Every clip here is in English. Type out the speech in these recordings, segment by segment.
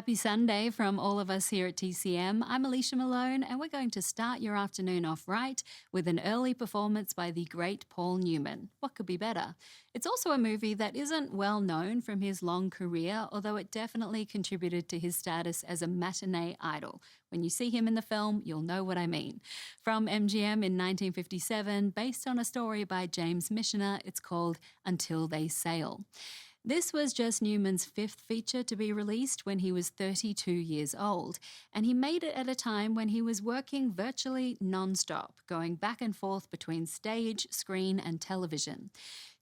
Happy Sunday from all of us here at TCM. I'm Alicia Malone, and we're going to start your afternoon off right with an early performance by the great Paul Newman. What could be better? It's also a movie that isn't well known from his long career, although it definitely contributed to his status as a matinee idol. When you see him in the film, you'll know what I mean. From MGM in 1957, based on a story by James Michener, it's called Until They Sail. This was just Newman's fifth feature to be released when he was 32 years old, and he made it at a time when he was working virtually non-stop, going back and forth between stage, screen, and television.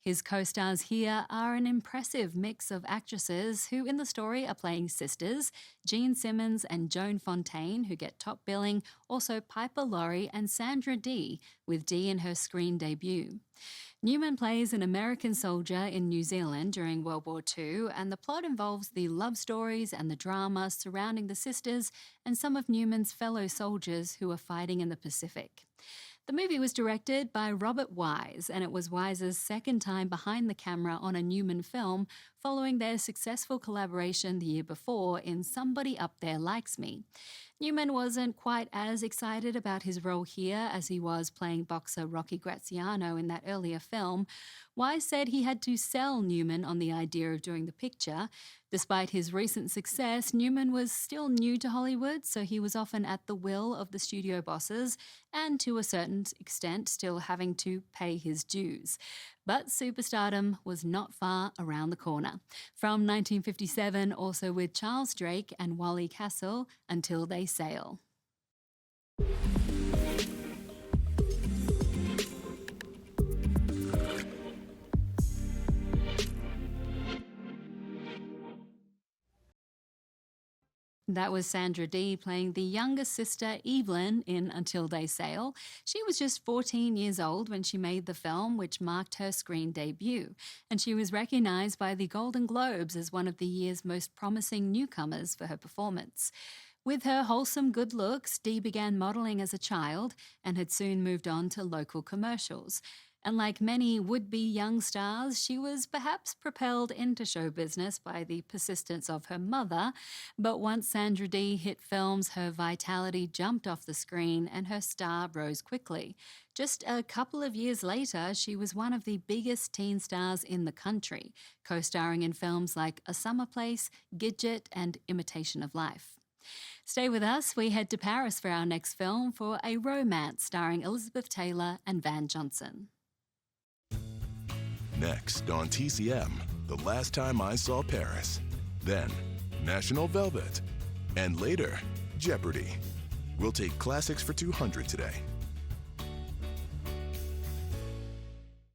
His co-stars here are an impressive mix of actresses who in the story are playing sisters, Jean Simmons and Joan Fontaine, who get top billing, also Piper Laurie and Sandra Dee, with Dee in her screen debut. Newman plays an American soldier in New Zealand during World War II, and the plot involves the love stories and the drama surrounding the sisters and some of Newman's fellow soldiers who are fighting in the Pacific. The movie was directed by Robert Wise, and it was Wise's second time behind the camera on a Newman film following their successful collaboration the year before in Somebody Up There Likes Me. Newman wasn't quite as excited about his role here as he was playing boxer Rocky Graziano in that earlier film. Wise said he had to sell Newman on the idea of doing the picture. Despite his recent success, Newman was still new to Hollywood, so he was often at the will of the studio bosses and, to a certain extent, still having to pay his dues. But superstardom was not far around the corner. From 1957, also with Charles Drake and Wally Castle, Until They Sail. That was Sandra Dee playing the younger sister Evelyn in Until They Sail. She was just 14 years old when she made the film, which marked her screen debut, and she was recognised by the Golden Globes as one of the year's most promising newcomers for her performance. With her wholesome good looks, Dee began modelling as a child and had soon moved on to local commercials. And like many would-be young stars, she was perhaps propelled into show business by the persistence of her mother, but once Sandra Dee hit films, her vitality jumped off the screen and her star rose quickly. Just a couple of years later, she was one of the biggest teen stars in the country, co-starring in films like A Summer Place, Gidget, and Imitation of Life. Stay with us. We head to Paris for our next film for a romance starring Elizabeth Taylor and Van Johnson. Next on TCM, The Last Time I Saw Paris. Then, National Velvet. And later, Jeopardy! We'll take classics for 200 today.